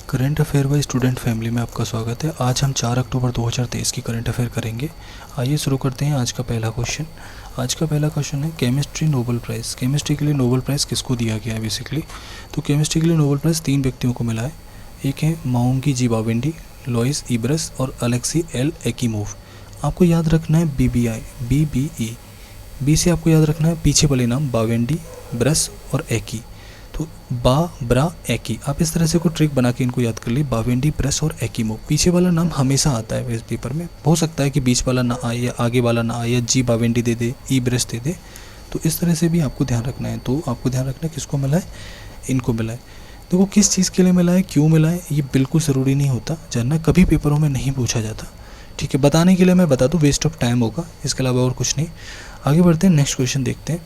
Current affair by student family में आपका स्वागत है। आज हम 4 अक्टूबर 2023 की करंट अफेयर करेंगे। आइए शुरू करते हैं आज का पहला क्वेश्चन। आज का पहला क्वेश्चन है केमिस्ट्री नोबेल प्राइज़। केमिस्ट्री के लिए नोबेल प्राइज़ किसको दिया गया है बेसिकली? तो केमिस्ट्री के लिए नोबेल प्राइज़ 3 व्यक्तियों को मिला है। एक है माओंगी जी बावेंडी, लॉइस इब्रस और अलेक्सी एल एक्कीमोव। आपको याद रखना है BBI, BBE। बी से आपको याद रखना है पीछे वाले नाम बावेंडी, ब्रस और एकी। तो ब्रा एकी, आप इस तरह से कोई ट्रिक बना के इनको याद कर ली, बावेंडी, ब्रस और एक्कीमोव। पीछे वाला नाम हमेशा आता है इस पेपर में। हो सकता है कि बीच वाला ना आए या आगे वाला ना आए या जी बावेंडी दे दे, ई ब्रस दे दे, तो इस तरह से भी आपको ध्यान रखना है। तो आपको ध्यान रखना है किसको मिला है, इनको मिला है। देखो किस चीज़ के लिए मिला है, क्यों मिला है, ये बिल्कुल ज़रूरी नहीं होता जानना, कभी पेपरों में नहीं पूछा जाता। ठीक है, बताने के लिए मैं बता दूँ, वेस्ट ऑफ टाइम होगा, इसके अलावा और कुछ नहीं। आगे बढ़ते हैं, नेक्स्ट क्वेश्चन देखते हैं।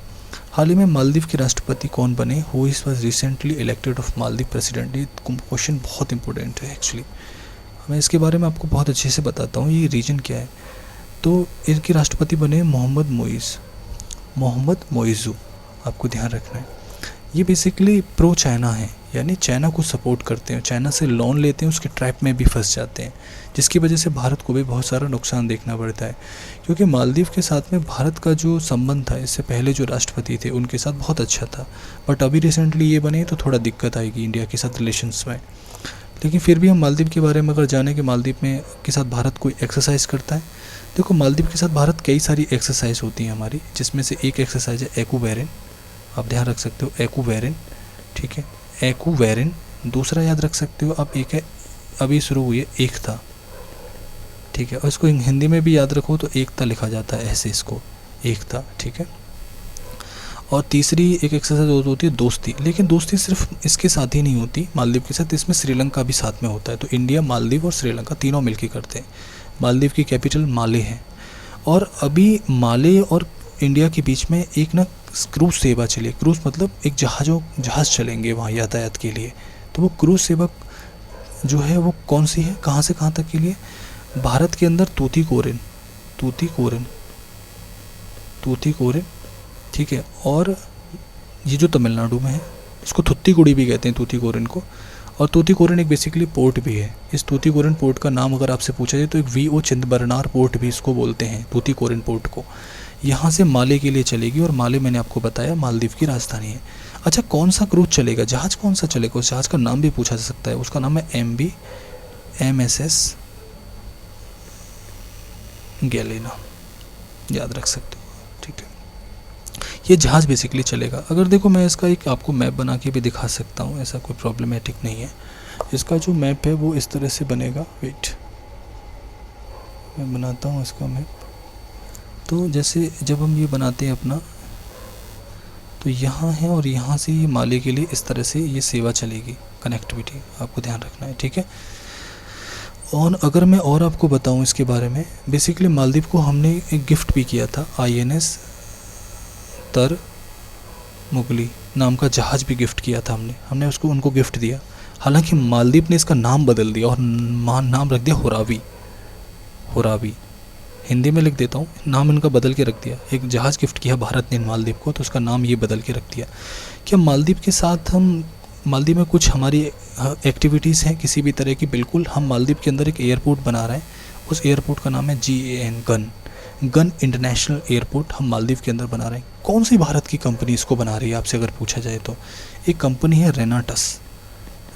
हाल ही में मालदीव के राष्ट्रपति कौन बने? Who is was recently elected of Maldives president. ये क्वेश्चन बहुत इंपॉर्टेंट है एक्चुअली, मैं इसके बारे में आपको बहुत अच्छे से बताता हूँ। ये रीजन क्या है, तो इनके राष्ट्रपति बने मोहम्मद मोइज़ू। आपको ध्यान रखना है, ये बेसिकली प्रो चाइना है, यानी चाइना को सपोर्ट करते हैं, चाइना से लोन लेते हैं, उसके ट्रैप में भी फंस जाते हैं, जिसकी वजह से भारत को भी बहुत सारा नुकसान देखना पड़ता है। क्योंकि मालदीव के साथ में भारत का जो संबंध था, इससे पहले जो राष्ट्रपति थे उनके साथ बहुत अच्छा था, बट अभी रिसेंटली ये बने तो थोड़ा दिक्कत आएगी इंडिया के साथ रिलेशंस में। लेकिन फिर भी हम मालदीव के बारे में अगर जाने कि मालदीव में के साथ भारत कोई एक्सरसाइज करता है, देखो मालदीव के साथ भारत कई सारी एक्सरसाइज होती हैं हमारी, जिसमें से एक एक्सरसाइज है एक्वेरिन। आप ध्यान रख सकते हो एक्वेरिन, ठीक है, एक्वेरिन। दूसरा याद रख सकते हो आप, एक है अभी शुरू हुई है एकता, ठीक है, और इसको हिंदी में भी याद रखो तो एकता लिखा जाता है ऐसे, इसको एकता, ठीक है। और तीसरी एक एक्सरसाइज होती है दोस्ती, लेकिन दोस्ती सिर्फ इसके साथ ही नहीं होती मालदीव के साथ, इसमें श्रीलंका भी साथ में होता है। तो इंडिया, मालदीव और श्रीलंका तीनों मिलकर करते हैं। मालदीव की कैपिटल माले है, और अभी माले और इंडिया के बीच में एक ना क्रूज़ सेवा चली। क्रूज़ मतलब एक जहाज़ चलेंगे वहाँ यातायात के लिए। तो वो क्रूज़ सेवा जो है वो कौन सी है, कहाँ से कहाँ तक के लिए? भारत के अंदर तूतीकोरिन, ठीक है, और ये जो तमिलनाडु में है इसको थुत्तीकुड़ी भी कहते हैं तूतीकोरिन को। और तूतीकोरिन एक बेसिकली पोर्ट भी है। इस तूतीकोरिन पोर्ट का नाम अगर आपसे पूछा जाए तो एक VO चिदंबरनार पोर्ट भी इसको बोलते हैं, तूतीकोरिन पोर्ट को। यहाँ से माले के लिए चलेगी, और माले मैंने आपको बताया मालदीव की राजधानी है। अच्छा, कौन सा क्रूज चलेगा, जहाज़ कौन सा चलेगा, उस जहाज़ का नाम भी पूछा जा सकता है। उसका नाम है MV MSS गैलेना, याद रख सकते हो, ठीक है। ये जहाज़ बेसिकली चलेगा। अगर देखो मैं इसका एक आपको मैप बना के भी दिखा सकता हूँ, ऐसा कोई प्रॉब्लमेटिक नहीं है। इसका जो मैप है वो इस तरह से बनेगा, वेट मैं बनाता हूँ इसका मैप। तो जैसे जब हम ये बनाते हैं अपना, तो यहाँ है और यहाँ से ये माले के लिए इस तरह से ये सेवा चलेगी, कनेक्टिविटी आपको ध्यान रखना है, ठीक है। और अगर मैं और आपको बताऊँ इसके बारे में, बेसिकली मालदीव को हमने एक गिफ्ट भी किया था, INS तर मुगली नाम का जहाज़ भी गिफ्ट किया था हमने उसको, उनको गिफ्ट दिया। हालांकि मालदीव ने इसका नाम बदल दिया और नाम रख दिया होरावी। हिंदी में लिख देता हूँ, नाम इनका बदल के रख दिया। एक जहाज़ गिफ्ट किया भारत ने मालदीव को, तो उसका नाम ये बदल के रख दिया। क्या मालदीव के साथ हम, मालदीव में कुछ हमारी एक्टिविटीज़ हैं किसी भी तरह की? बिल्कुल, हम मालदीव के अंदर एक एयरपोर्ट बना रहे हैं। उस एयरपोर्ट का नाम है गन इंटरनेशनल एयरपोर्ट हम मालदीव के अंदर बना रहे हैं। कौन सी भारत की कंपनी इसको बना रही है आपसे अगर पूछा जाए तो? एक कंपनी है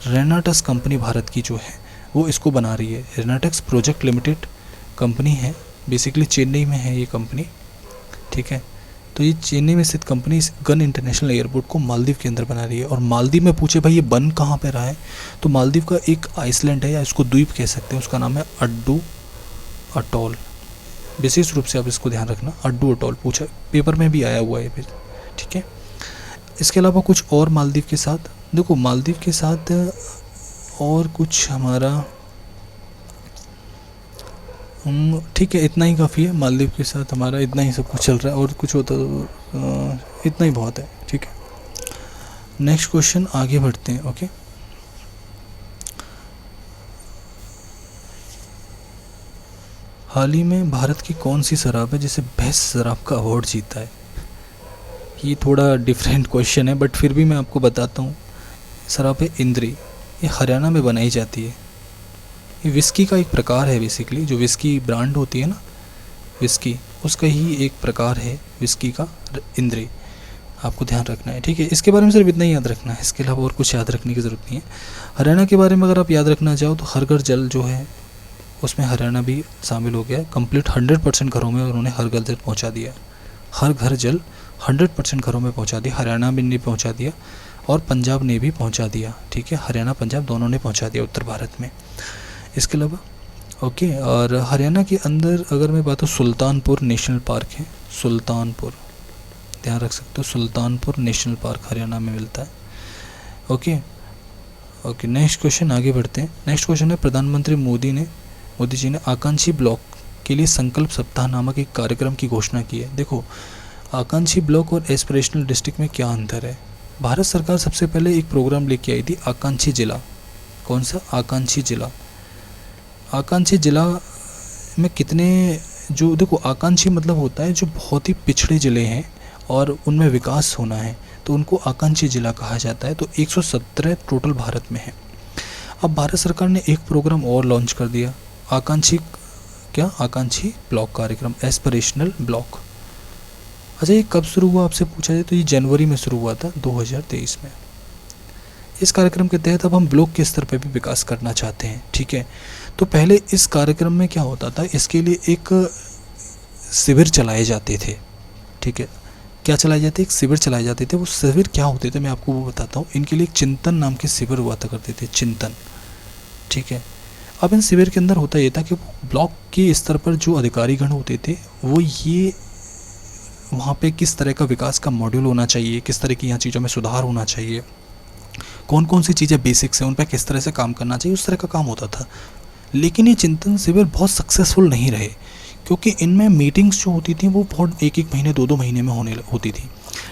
रेनाटस कंपनी भारत की जो है वो इसको बना रही है। रेनाटस प्रोजेक्ट लिमिटेड कंपनी है, बेसिकली चेन्नई में है ये कंपनी, ठीक है। तो ये चेन्नई में स्थित कंपनी इस गन इंटरनेशनल एयरपोर्ट को मालदीव के अंदर बना रही है। और मालदीव में पूछे भाई ये बन कहाँ पे रहा है, तो मालदीव का एक आइसलैंड है, या इसको द्वीप कह सकते हैं, उसका नाम है अड्डू अटोल। विशेष रूप से आप इसको ध्यान रखना, अड्डू अटोल पूछा, पेपर में भी आया हुआ है, ठीक है। इसके अलावा कुछ और मालदीव के साथ, देखो मालदीव के साथ और कुछ हमारा, ठीक है, इतना ही काफ़ी है। मालदीव के साथ हमारा इतना ही सब कुछ चल रहा है, और कुछ होता तो इतना ही बहुत है, ठीक है। नेक्स्ट क्वेश्चन, आगे बढ़ते हैं, ओके। हाल ही में भारत की कौन सी शराब है जिसे बेस्ट शराब का अवार्ड जीता है? ये थोड़ा डिफरेंट क्वेश्चन है, बट फिर भी मैं आपको बताता हूँ। शराब है इंद्री। ये हरियाणा में बनाई जाती है। ये विस्की का एक प्रकार है बेसिकली, जो विस्की ब्रांड होती है ना विस्की, उसका ही एक प्रकार है विस्की का इंद्री, आपको ध्यान रखना है, ठीक है। इसके बारे में सिर्फ इतना ही याद रखना है, इसके अलावा और कुछ याद रखने की ज़रूरत नहीं है। हरियाणा के बारे में अगर आप याद रखना चाहो तो हर घर जल जो है उसमें हरियाणा भी शामिल हो गया है। कंप्लीट 100% घरों में उन्होंने हर घर जल पहुँचा दिया, हर घर जल 100% घरों में पहुँचा दिया। हरियाणा में ने पहुँचा दिया और पंजाब ने भी पहुँचा दिया, ठीक है। हरियाणा पंजाब दोनों ने पहुँचा दिया उत्तर भारत में। इसके अलावा ओके, और हरियाणा के अंदर अगर मैं बात, तो सुल्तानपुर नेशनल पार्क है, सुल्तानपुर, ध्यान रख सकते हो, सुल्तानपुर नेशनल पार्क हरियाणा में मिलता है। ओके ओके, नेक्स्ट क्वेश्चन, आगे बढ़ते हैं। नेक्स्ट क्वेश्चन है, प्रधानमंत्री मोदी जी ने आकांक्षी ब्लॉक के लिए संकल्प सप्ताह नामक एक कार्यक्रम की घोषणा की है। देखो, आकांक्षी ब्लॉक और एस्पिरेशनल डिस्ट्रिक्ट में क्या अंतर है। भारत सरकार सबसे पहले एक प्रोग्राम लेके आई थी, आकांक्षी जिला। कौन सा? आकांक्षी जिला। आकांक्षी जिला में कितने, जो देखो आकांक्षी मतलब होता है जो बहुत ही पिछड़े ज़िले हैं और उनमें विकास होना है, तो उनको आकांक्षी जिला कहा जाता है। तो 117 टोटल भारत में है। अब भारत सरकार ने एक प्रोग्राम और लॉन्च कर दिया, आकांक्षी ब्लॉक कार्यक्रम, एस्पिरेशनल ब्लॉक। अच्छा, ये कब शुरू हुआ आपसे पूछा जाए तो ये जनवरी में शुरू हुआ था, 2023 में। इस कार्यक्रम के तहत अब हम ब्लॉक के स्तर पर भी विकास करना चाहते हैं, ठीक है। तो पहले इस कार्यक्रम में क्या होता था, इसके लिए एक शिविर चलाए जाते थे, ठीक है। क्या चलाए जाते? एक शिविर चलाए जाते थे। वो शिविर क्या होते थे मैं आपको वो बताता हूँ। इनके लिए एक चिंतन नाम के शिविर हुआ करते थे, चिंतन, ठीक है। अब इन शिविर के अंदर होता ये था कि ब्लॉक के स्तर पर जो अधिकारीगण होते थे वो ये वहाँ पे किस तरह का विकास का मॉड्यूल होना चाहिए, किस तरह की यहाँ चीज़ों में सुधार होना चाहिए, कौन कौन सी चीज़ें बेसिक्स हैं उन पर किस तरह से काम करना चाहिए, उस तरह का काम होता था। लेकिन ये चिंतन शिविर बहुत सक्सेसफुल नहीं रहे, क्योंकि इनमें मीटिंग्स जो होती थी वो बहुत एक महीने 2 महीने में होती थी।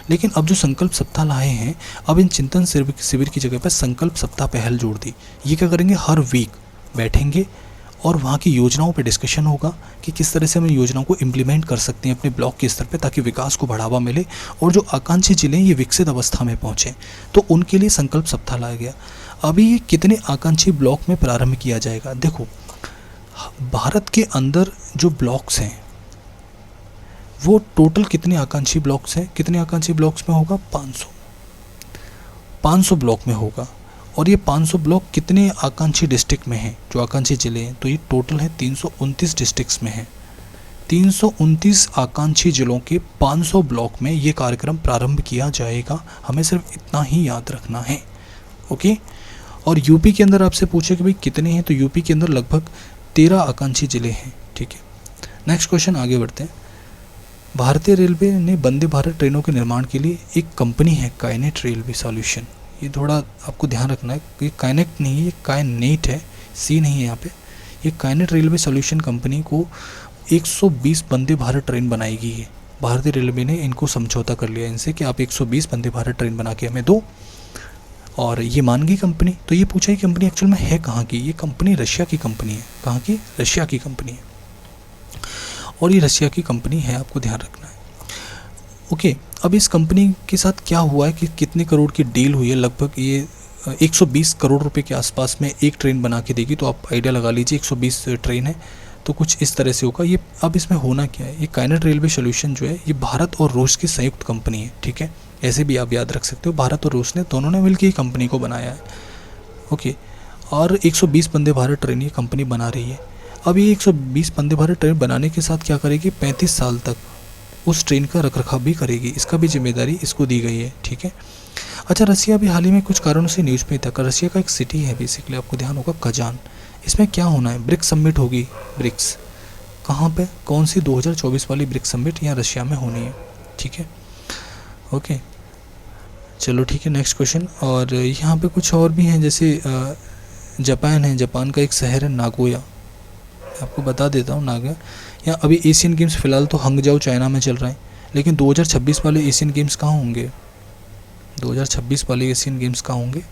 लेकिन अब जो संकल्प सप्ताह लाए हैं, अब इन चिंतन शिविर की जगह पर संकल्प सप्ताह पहल जोड़ दी। ये क्या करेंगे, हर वीक बैठेंगे और वहाँ की योजनाओं पर डिस्कशन होगा कि किस तरह से हम इन योजनाओं को इम्प्लीमेंट कर सकते हैं अपने ब्लॉक के स्तर पे, ताकि विकास को बढ़ावा मिले और जो आकांक्षी जिले ये विकसित अवस्था में पहुँचें, तो उनके लिए संकल्प सप्ताह लाया गया। अभी ये कितने आकांक्षी ब्लॉक में प्रारंभ किया जाएगा? देखो, भारत के अंदर जो ब्लॉक्स हैं वो टोटल कितने आकांक्षी ब्लॉक्स हैं, कितने आकांक्षी ब्लॉक्स में होगा? 500 ब्लॉक में होगा। और ये 500 ब्लॉक कितने आकांक्षी डिस्ट्रिक्ट में हैं, जो आकांक्षी जिले हैं? तो ये टोटल है 329 डिस्ट्रिक्ट्स में हैं। 329 आकांक्षी जिलों के 500 ब्लॉक में ये कार्यक्रम प्रारंभ किया जाएगा। हमें सिर्फ इतना ही याद रखना है, ओके। और यूपी के अंदर आपसे पूछे कि भाई कितने हैं, तो यूपी के अंदर लगभग 13 आकांक्षी जिले हैं, ठीक है। नेक्स्ट क्वेश्चन, आगे बढ़ते हैं। भारतीय रेलवे ने वंदे भारत ट्रेनों के निर्माण के लिए एक कंपनी है, काइनेट रेलवे सॉल्यूशन। ये थोड़ा आपको ध्यान रखना है, ये काइनेट नहीं है, ये काइनेट है, सी नहीं है यहाँ पे। ये काइनेट रेलवे सॉल्यूशन कंपनी को 120 वंदे भारत ट्रेन बनाएगी। है भारतीय रेलवे ने इनको समझौता कर लिया इनसे कि आप 120 वंदे भारत ट्रेन बना के हमें दो, और ये मान गई कंपनी। तो ये पूछा, ये कंपनी एक्चुअल में है कहाँ की? ये कंपनी रशिया की कंपनी है। कहाँ की? रशिया की कंपनी है, और ये रशिया की कंपनी है, आपको ध्यान रखना है, ओके। अब इस कंपनी के साथ क्या हुआ है कि कितने करोड़ की डील हुई है, लगभग ये 120 करोड़ रुपए के आसपास में एक ट्रेन बना के देगी। तो आप आइडिया लगा लीजिए, 120 ट्रेन है तो कुछ इस तरह से होगा ये। अब इसमें होना क्या है, ये काइनेट रेलवे सॉल्यूशन जो है ये भारत और रूस की संयुक्त कंपनी है, ठीक है। ऐसे भी आप याद रख सकते हो, भारत और रूस ने दोनों ने मिलकर ये कंपनी को बनाया है, ओके। और 120 वंदे भारत ट्रेन ये कंपनी बना रही है। अब ये 120 वंदे भारत ट्रेन बनाने के साथ क्या करेगी, 35 साल तक उस ट्रेन का रखरखाव भी करेगी, इसका भी जिम्मेदारी इसको दी गई है, ठीक है। अच्छा, रसिया भी हाल ही में कुछ कारणों से न्यूज़ में था। रसिया का एक सिटी है बेसिकली, आपको ध्यान होगा, कजान। इसमें क्या होना है, ब्रिक्स समिट होगी। ब्रिक्स कहाँ पे, कौन सी? 2024 वाली ब्रिक्स समिट यहाँ रशिया में होनी है, ठीक है, ओके। चलो ठीक है, नेक्स्ट क्वेश्चन। और यहाँ पे कुछ और भी हैं, जैसे जापान है, जापान का एक शहर है नागोया, आपको बता देता हूँ नागोया। यहाँ अभी एशियन गेम्स फ़िलहाल तो हंगजाओ चाइना में चल रहा है, लेकिन 2026 वाले एशियन गेम्स कहाँ होंगे? 2026 वाले एशियन गेम्स कहाँ होंगे?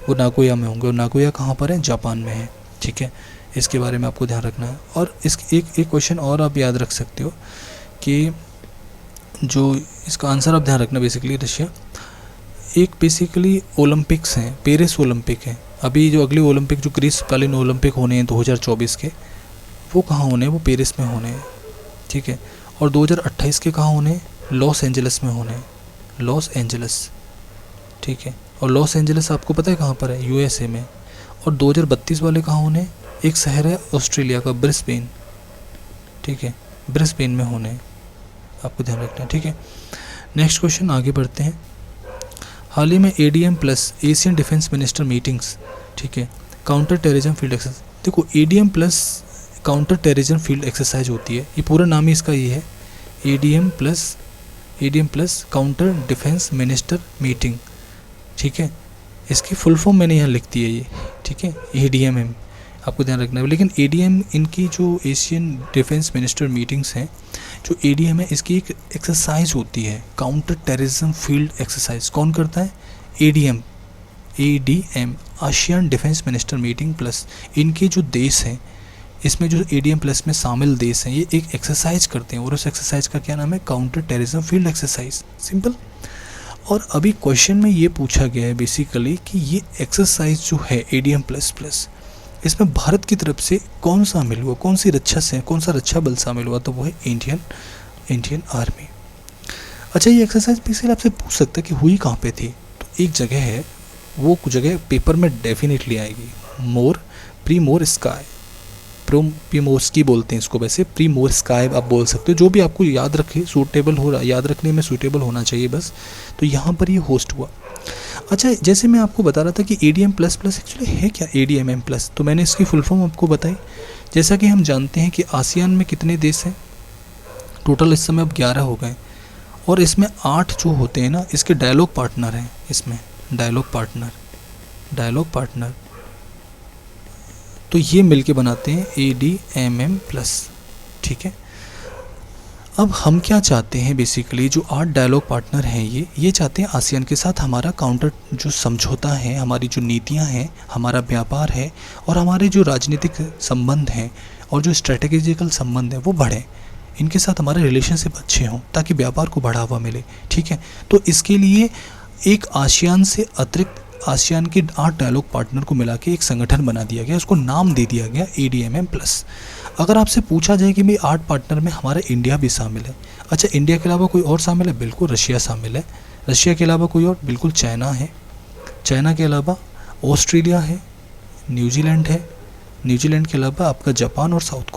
वो नागोया में होंगे। और नागोया कहाँ पर है? जापान में है, ठीक है। इसके बारे में आपको ध्यान रखना है। और एक क्वेश्चन और आप याद रख सकते हो कि जो इसका आंसर आप ध्यान रखना, बेसिकली रशिया एक बेसिकली ओलंपिक्स हैं, पेरिस ओलंपिक है। अभी जो अगले ओलंपिक, जो ग्रीष्मकालीन ओलंपिक होने हैं 2024 के, वो कहाँ होने हैं? वो पेरिस में होने हैं, ठीक है। और 2028 के कहाँ होने हैं? लॉस एंजल्स में होने हैं, लॉस एंजल्स, ठीक है। और लॉस एंजल्स आपको पता है कहाँ पर है? यूएसए में। और 2032 वाले कहाँ होने हैं? एक शहर है ऑस्ट्रेलिया का, ब्रिस्बेन, ठीक है, ब्रिस्बेन में होने हैं, आपको ध्यान रखना है, ठीक है। नेक्स्ट क्वेश्चन, आगे बढ़ते हैं। हाल ही में ADM plus Asian defence minister meetings, ठीक है, काउंटर टेररिज्म फील्ड एक्सरसाइज। देखो ADM plus counter terrorism field exercise होती है, ये पूरा नाम ही इसका ये है, ADM plus counter defence minister meeting, ठीक है। इसकी फुल फॉर्म मैंने यहाँ लिख दी है ये, ठीक है, ADMM, आपको ध्यान रखना है। लेकिन ADM, इनकी जो एशियन डिफेंस मिनिस्टर मीटिंग्स हैं, जो ADM है, इसकी एक एक्सरसाइज होती है, काउंटर टेररिज्म फील्ड एक्सरसाइज। कौन करता है? ADM, ASEAN defence minister meeting plus. इनके जो देश हैं, इसमें जो ADM प्लस में शामिल देश हैं, ये एक एक्सरसाइज करते हैं, और उस एक्सरसाइज का क्या नाम है? Counter terrorism field exercise, simple. और अभी क्वेश्चन में ये पूछा गया है बेसिकली कि ये एक्सरसाइज जो है ADM प्लस, इसमें भारत की तरफ से कौन सा शामिल हुआ, कौन सा रक्षा बल शामिल हुआ? तो वो है इंडियन आर्मी। अच्छा, ये एक्सरसाइज बेसिकली आपसे पूछ सकता है कि हुई कहाँ पे थी? तो एक जगह है, वो जगह पेपर में डेफिनेटली आएगी, प्रीमोर्स्की बोलते हैं इसको, वैसे प्रीमोर्स्काई आप बोल सकते हो, जो भी आपको याद रखे, सूटेबल हो रहा, याद रखने में सूटेबल होना चाहिए बस। तो यहाँ पर ये होस्ट हुआ। अच्छा, जैसे मैं आपको बता रहा था कि ADM प्लस एक्चुअली है क्या? ADMM प्लस, तो मैंने इसकी फुल फॉर्म आपको बताई। जैसा कि हम जानते हैं कि आसियान में कितने देश हैं टोटल? इस समय अब 11 हो गए, और इसमें 8 जो होते हैं ना, इसके डायलॉग पार्टनर हैं, इसमें डायलॉग पार्टनर, तो ये मिलके बनाते हैं ADMM प्लस, ठीक है। अब हम क्या चाहते हैं बेसिकली, जो 8 डायलॉग पार्टनर हैं, ये चाहते हैं आसियान के साथ हमारा काउंटर जो समझौता है, हमारी जो नीतियां हैं, हमारा व्यापार है, और हमारे जो राजनीतिक संबंध हैं और जो स्ट्रेटेजिकल संबंध है वो बढ़ें, इनके साथ हमारे रिलेशनशिप अच्छे हों, ताकि व्यापार को बढ़ावा मिले, ठीक है। तो इसके लिए एक आसियान से अतिरिक्त आसियान के 8 डायलॉग पार्टनर को मिला के एक संगठन बना दिया गया, उसको नाम दे दिया गया ADMM प्लस। अगर आपसे पूछा जाए कि भाई 8 पार्टनर में हमारा इंडिया भी शामिल है, अच्छा इंडिया के अलावा कोई और शामिल है? बिल्कुल रशिया शामिल है। रशिया के अलावा कोई और? बिल्कुल चाइना है। चाइना के अलावा ऑस्ट्रेलिया है, न्यूजीलैंड है, न्यूजीलैंड के अलावा आपका जापान और साउथ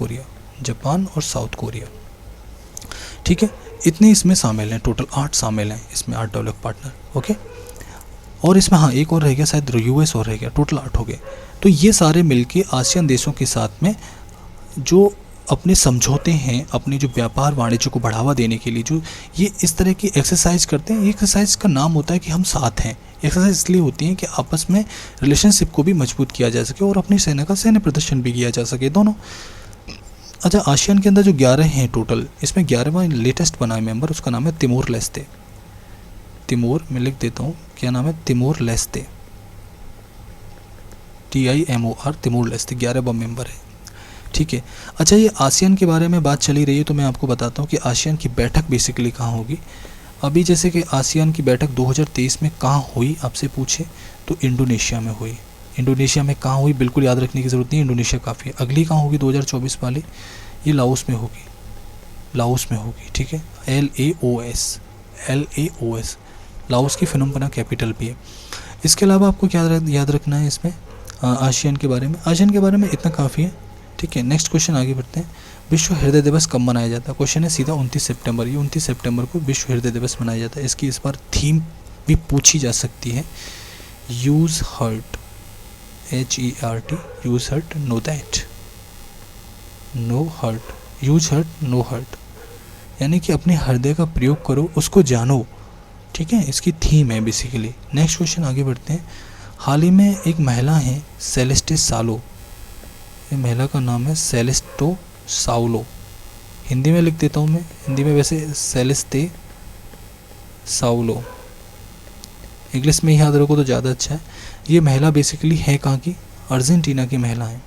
कोरिया, ठीक है। इतने इसमें शामिल हैं, टोटल 8 शामिल हैं इसमें, 8 डायलॉग पार्टनर, ओके। और इसमें हाँ एक और रह गया, शायद US और रह गया, टोटल 8 हो गए। तो ये सारे मिलके आसियान देशों के साथ में जो अपने समझौते हैं, अपने जो व्यापार वाणिज्य को बढ़ावा देने के लिए जो ये इस तरह की एक्सरसाइज करते हैं, ये एक्सरसाइज का नाम होता है कि हम साथ हैं। एक्सरसाइज इसलिए होती हैं कि आपस में रिलेशनशिप को भी मजबूत किया जा सके और अपनी सेना का सैन्य प्रदर्शन भी किया जा सके, दोनों। अच्छा, आसियान के अंदर जो 11 हैं टोटल, इसमें 11वां लेटेस्ट बना है मेंबर, उसका नाम है तिमोर लेस्ते। तिमोर मैं लिख देता हूँ, क्या नाम है? Timor Leste, TIMOR, Timor Leste 11वां मेंबर है, ठीक है। अच्छा, ये आसियान के बारे में बात चली रही है, तो मैं आपको बताता हूँ कि आसियान की बैठक बेसिकली कहाँ होगी। अभी जैसे कि आसियान की बैठक 2023 में कहाँ हुई आपसे पूछे तो इंडोनेशिया में हुई। इंडोनेशिया में कहाँ हुई? बिल्कुल याद रखने की ज़रूरत नहीं, इंडोनेशिया काफ़ी है। अगली कहाँ होगी 2024 वाली? ये लाओस में होगी, ठीक है। LAOS, लाओस की फिनोम बना कैपिटल भी है। इसके अलावा आपको क्या याद रखना है इसमें आसियान के बारे में? आसियान के बारे में इतना काफ़ी है, ठीक है। नेक्स्ट क्वेश्चन आगे बढ़ते हैं। विश्व हृदय दिवस कब मनाया जाता है? क्वेश्चन है सीधा 29 सितंबर। ये 29 सितंबर को विश्व हृदय दिवस मनाया जाता है। इसकी इस बार थीम भी पूछी जा सकती है, use hurt, HERT, use hurt know that, no hurt, use hurt no hurt, यानी कि अपने हृदय का प्रयोग करो, उसको जानो, ठीक है। इसकी थीम है बेसिकली। नेक्स्ट क्वेश्चन आगे बढ़ते हैं। हाल ही में एक महिला है सेलेस्टे सालो, ये महिला का नाम है सेलेस्टो साउलो, हिंदी में लिख देता हूँ मैं, हिंदी में वैसे सेलेस्टे साउलो, इंग्लिश में याद रखो तो ज़्यादा अच्छा है। ये महिला बेसिकली है कहाँ की? अर्जेंटीना की महिला है।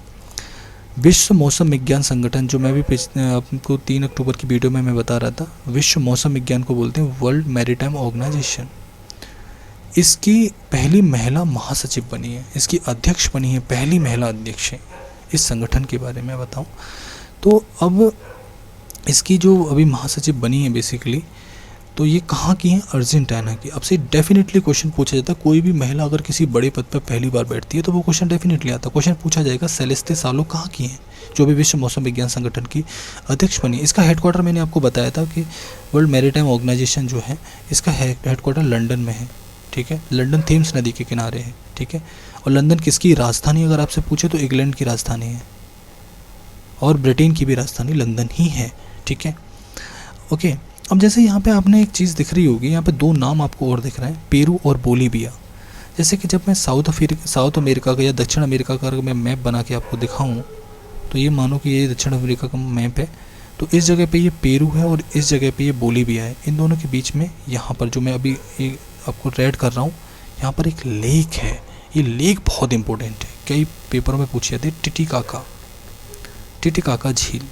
विश्व मौसम विज्ञान संगठन, जो मैं भी आपको 3 अक्टूबर की वीडियो में मैं बता रहा था, विश्व मौसम विज्ञान को बोलते हैं वर्ल्ड मैरीटाइम ऑर्गेनाइजेशन। इसकी पहली महिला महासचिव बनी है, इसकी अध्यक्ष बनी है, पहली महिला अध्यक्ष है इस संगठन के बारे में बताऊं तो। अब इसकी जो अभी महासचिव बनी है बेसिकली, तो ये कहाँ की है, अर्जेंटीना की। अब से डेफिनेटली क्वेश्चन पूछा जाता है, कोई भी महिला अगर किसी बड़े पद पर पहली बार बैठती है तो वो क्वेश्चन डेफिनेटली आता है। क्वेश्चन पूछा जाएगा सेलेस्टे सालो कहाँ की हैं, जो भी विश्व मौसम विज्ञान संगठन की अध्यक्ष बनी। इसका हेडक्वार्टर मैंने आपको बताया था कि वर्ल्ड मैरीटाइम ऑर्गेनाइजेशन जो है इसका हेडक्वार्टर लंदन में है, ठीक है। लंदन थेम्स नदी के किनारे है, ठीक है। और लंदन किसकी राजधानी अगर आपसे पूछे तो इंग्लैंड की राजधानी है, और ब्रिटेन की भी राजधानी लंदन ही है, ठीक है। ओके, अब जैसे यहाँ पे आपने एक चीज़ दिख रही होगी, यहाँ पे दो नाम आपको और दिख रहे हैं, पेरू और बोलीविया। जैसे कि जब मैं साउथ अमेरिका का या दक्षिण अमेरिका का अगर मैं मैप बना के आपको दिखाऊं, तो ये मानो कि ये दक्षिण अमेरिका का मैप है, तो इस जगह पे ये पेरू है और इस जगह पे ये बोलीविया है। इन दोनों के बीच में यहाँ पर जो मैं अभी आपको रेड कर रहा हूँ, यहाँ पर एक लेक है। ये लेक बहुत इंपॉर्टेंट है, कई पेपरों में पूछी जाती है। टिटिकाका झील,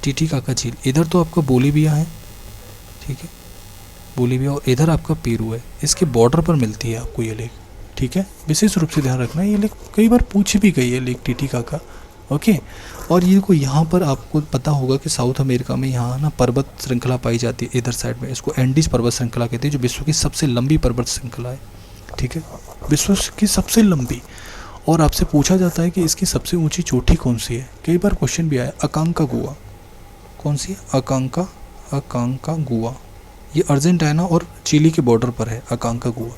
टिटिकाका झील। इधर तो आपका बोलीविया है, ठीक है, बोलीविया, और इधर आपका पेरू है। इसके बॉर्डर पर मिलती है आपको ये लेक, ठीक है। विशेष रूप से ध्यान रखना, ये लेक कई बार पूछ भी गई है, लेक टिटिकाका, ओके। और ये को यहाँ पर आपको पता होगा कि साउथ अमेरिका में यहाँ ना पर्वत श्रृंखला पाई जाती है, इधर साइड में इसको एंडीज पर्वत श्रृंखला कहते हैं, जो विश्व की सबसे लंबी पर्वत श्रृंखला है, ठीक है, विश्व की सबसे लंबी। और आपसे पूछा जाता है कि इसकी सबसे ऊंची चोटी कौन सी है, कई बार क्वेश्चन भी आया। अकांकागुआ, कौन सी है, अकांकागुआ। ये अर्जेंटीना और चिली के बॉर्डर पर है। अकांकागुआ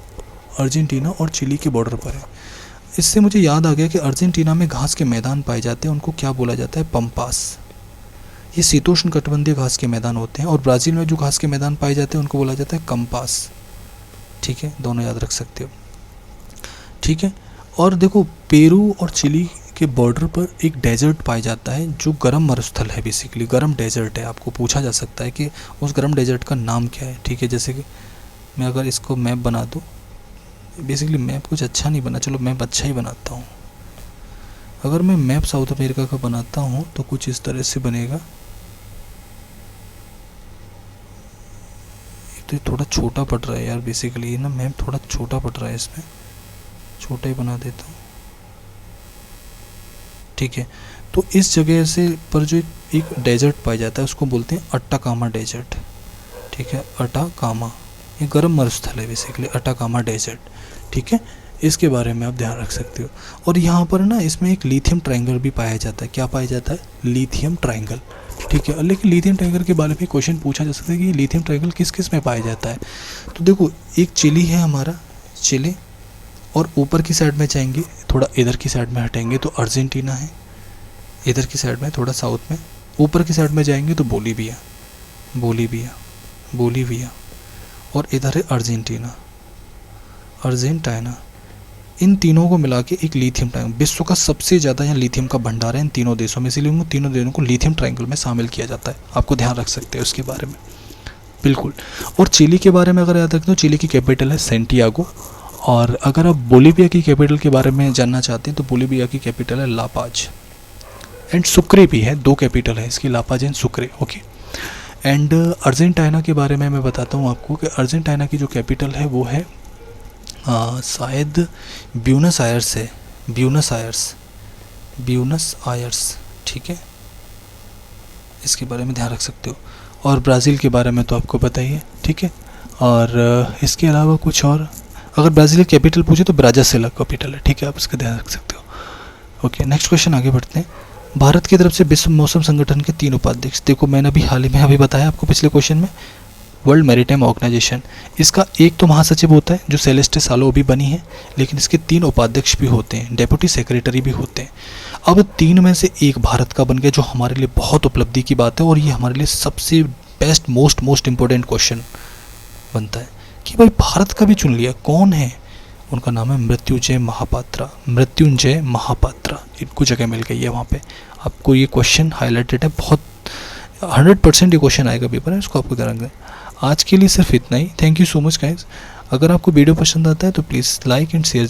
अर्जेंटीना और चिली के बॉर्डर पर है। इससे मुझे याद आ गया कि अर्जेंटीना में घास के मैदान पाए जाते हैं, उनको क्या बोला जाता है, पंपास। ये शीतोष्ण कटिबंधीय घास के मैदान होते हैं। और ब्राज़ील में जो घास के मैदान पाए जाते हैं उनको बोला जाता है कंपास, ठीक है, दोनों याद रख सकते हो, ठीक है। और देखो, पेरू और चिली के बॉर्डर पर एक डेजर्ट पाया जाता है जो गर्म मरुस्थल है, बेसिकली गर्म डेजर्ट है। आपको पूछा जा सकता है कि उस गर्म डेजर्ट का नाम क्या है, ठीक है। जैसे कि मैं अगर इसको मैप बना दूँ, बेसिकली मैप कुछ अच्छा नहीं बना, चलो मैप अच्छा ही बनाता हूँ। अगर मैं मैप साउथ अमेरिका का बनाता हूँ तो कुछ इस तरह से बनेगा। तो थोड़ा छोटा पड़ रहा है यार, बेसिकली ना मैप थोड़ा छोटा पड़ रहा है, इसमें छोटा ही बना देता हूँ, ठीक है। तो इस जगह से पर जो एक डेजर्ट पाया जाता है उसको बोलते हैं अट्टाकामा डेजर्ट, ठीक है। अट्टाकामा ये गर्म मरुस्थल है बेसिकली, अट्टाकामा डेजर्ट, ठीक है। इसके बारे में आप ध्यान रख सकते हो। और यहाँ पर ना इसमें एक लिथियम ट्रायंगल भी पाया जाता है। क्या पाया जाता है, लिथियम ट्रायंगल, ठीक है। लेकिन लिथियम ट्रायंगल के बारे में क्वेश्चन पूछा जा सकता है कि लिथियम ट्रायंगल किस किस में पाया जाता है। तो देखो, एक चिली है हमारा, चिली, और ऊपर की साइड में जाएंगे, थोड़ा इधर की साइड में हटेंगे तो अर्जेंटीना है, इधर की साइड में थोड़ा साउथ में, ऊपर की साइड में जाएंगे तो बोलीविया, बोलीविया, बोलीविया, और इधर है अर्जेंटीना, अर्जेंटीना। इन तीनों को मिला के एक लिथियम ट्रायंगल, विश्व का सबसे ज़्यादा यहाँ लिथियम का भंडार है इन तीनों देशों में, इसीलिए उन तीनों देशों को लिथियम ट्रायंगल में शामिल किया जाता है। आपको ध्यान रख सकते हैं उसके बारे में, बिल्कुल। और चिली के बारे में अगर याद रखें तो चिली की कैपिटल है सेंटियागो। और अगर आप बोलीविया की कैपिटल के बारे में जानना चाहते हैं तो बोलीविया की कैपिटल है लापाज। एंड सुक्रे भी है, दो कैपिटल है इसकी, La Paz and Sukre, okay. And Argentina के बारे में मैं बताता हूँ आपको कि अर्जेंटीना की जो कैपिटल है वो है शायद ब्यूनस आयर्स है, ब्यूनस आयर्स, ब्यूनस आयर्स, ठीक है। इसके बारे में ध्यान रख सकते हो। और ब्राज़ील के बारे में तो आपको पता ही है, ठीक है। और इसके अलावा कुछ और, अगर ब्राज़ील की कैपिटल पूछे तो ब्राज़ासिला कैपिटल है, ठीक है, आप इसका ध्यान रख सकते हो। ओके, नेक्स्ट क्वेश्चन आगे बढ़ते हैं। भारत की तरफ से विश्व मौसम संगठन के 3 उपाध्यक्ष, देखो मैंने अभी हाल ही में अभी बताया आपको पिछले क्वेश्चन में, वर्ल्ड मैरीटाइम ऑर्गेनाइजेशन, इसका एक तो महासचिव होता है जो सेलेस्टे सालो भी बनी है, लेकिन इसके 3 उपाध्यक्ष भी होते हैं, डेप्यूटी सेक्रेटरी भी होते हैं। अब 3 में से एक भारत का बन गया, जो हमारे लिए बहुत उपलब्धि की बात है, और ये हमारे लिए सबसे बेस्ट मोस्ट इम्पोर्टेंट क्वेश्चन बनता है कि भाई भारत का भी चुन लिया, कौन है, उनका नाम है मृत्युंजय महापात्रा, मृत्युंजय महापात्रा। इनको जगह मिल गई है वहाँ पे। आपको ये क्वेश्चन हाईलाइटेड है, बहुत 100% ये क्वेश्चन आएगा पेपर में, इसको आपको ध्यान रखना है। आज के लिए सिर्फ इतना ही। Thank you so much guys. अगर आपको वीडियो पसंद आता है तो प्लीज़ लाइक एंड शेयर